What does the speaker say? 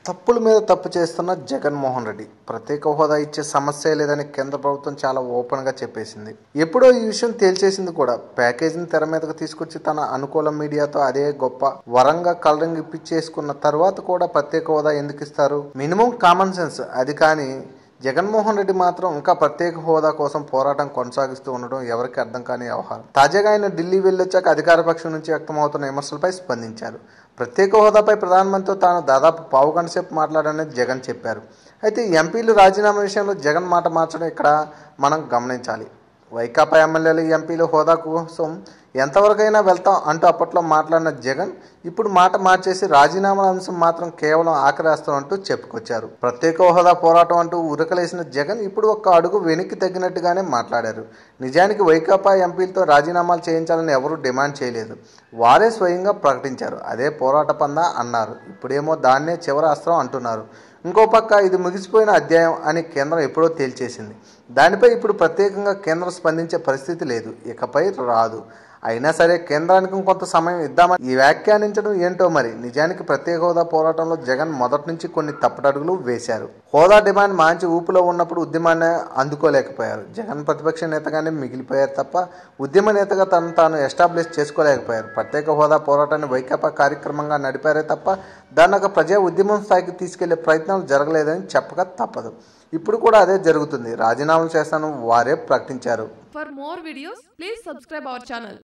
తప్పుల మీద తప్పు చేస్తున్న జగన్మోహన్ రెడ్డి ప్రత్యేక హోదా ఇచ్చే సమస్య లేదని కేంద్ర ప్రభుత్వం చాలా ఓపెన్గా చెప్పేసింది. ఎప్పుడో ఈ విషయం తేల్చేసింది కూడా. ప్యాకేజీని తెర మీదకు తీసుకొచ్చి తన అనుకూల మీడియాతో అదే గొప్ప వరంగా కలరింగ్ ఇప్పించేసుకున్న తర్వాత కూడా ప్రత్యేక హోదా ఎందుకు ఇస్తారు? మినిమం కామన్ సెన్స్ అది. కానీ జగన్మోహన్ రెడ్డి మాత్రం ఇంకా ప్రత్యేక హోదా కోసం పోరాటం కొనసాగిస్తూ ఉండడం ఎవరికి అర్థం కాని వ్యవహారం. తాజాగా ఆయన ఢిల్లీ వెళ్ళొచ్చాక అధికార పక్షం నుంచి వ్యక్తమవుతున్న విమర్శలపై స్పందించారు. ప్రత్యేక హోదాపై ప్రధానమంత్రితో తాను దాదాపు పావుగంట సేపు మాట్లాడానని జగన్ చెప్పారు. అయితే ఎంపీలు రాజీనామా విషయంలో జగన్ మాట మార్చడం ఇక్కడ మనం గమనించాలి. వైకాపా ఎమ్మెల్యేలు ఎంపీలు హోదా కోసం ఎంతవరకైనా వెళ్తాం అంటూ అప్పట్లో మాట్లాడిన జగన్ ఇప్పుడు మాట మార్చేసి రాజీనామాల అంశం మాత్రం కేవలం ఆఖరేస్తాం అంటూ చెప్పుకొచ్చారు. ప్రత్యేక హోదా పోరాటం అంటూ ఉరకలేసిన జగన్ ఇప్పుడు ఒక్క అడుగు వెనక్కి తగ్గినట్టుగానే మాట్లాడారు. నిజానికి వైకాపా ఎంపీలతో రాజీనామాలు చేయించాలని ఎవరూ డిమాండ్ చేయలేదు. వారే స్వయంగా ప్రకటించారు. అదే పోరాట పందా అన్నారు. ఇప్పుడేమో దాన్నే చివరి అస్త్రం అంటున్నారు. ఇంకో పక్క ఇది ముగిసిపోయిన అధ్యాయం అని కేంద్రం ఎప్పుడో తేల్చేసింది. దానిపై ఇప్పుడు ప్రత్యేకంగా కేంద్రం స్పందించే పరిస్థితి లేదు, ఇకపై రాదు. అయినా సరే కేంద్రానికి కొంత సమయం ఇద్దామని ఈ వ్యాఖ్యానించడం ఏంటో మరి. నిజానికి ప్రత్యేక హోదా పోరాటంలో జగన్ మొదటి నుంచి కొన్ని తప్పటడుగులు వేశారు. హోదా డిమాండ్ మంచి ఊపులో ఉన్నప్పుడు ఉద్యమాన్ని అందుకోలేకపోయారు. జగన్ ప్రతిపక్ష నేతగానే మిగిలిపోయారు తప్ప ఉద్యమ నేతగా తను తాను ఎస్టాబ్లిష్ చేసుకోలేకపోయారు. ప్రత్యేక హోదా పోరాటాన్ని వైకాపా కార్యక్రమంగా నడిపారే తప్ప దాన్ని ఒక ప్రజా ఉద్యమం స్థాయికి తీసుకెళ్లే ప్రయత్నాలు జరగలేదని చెప్పక తప్పదు. ఇప్పుడు కూడా అదే జరుగుతుంది. రాజీనామాలు చేస్తాను వారే ప్రకటించారు. For more videos, please subscribe our channel.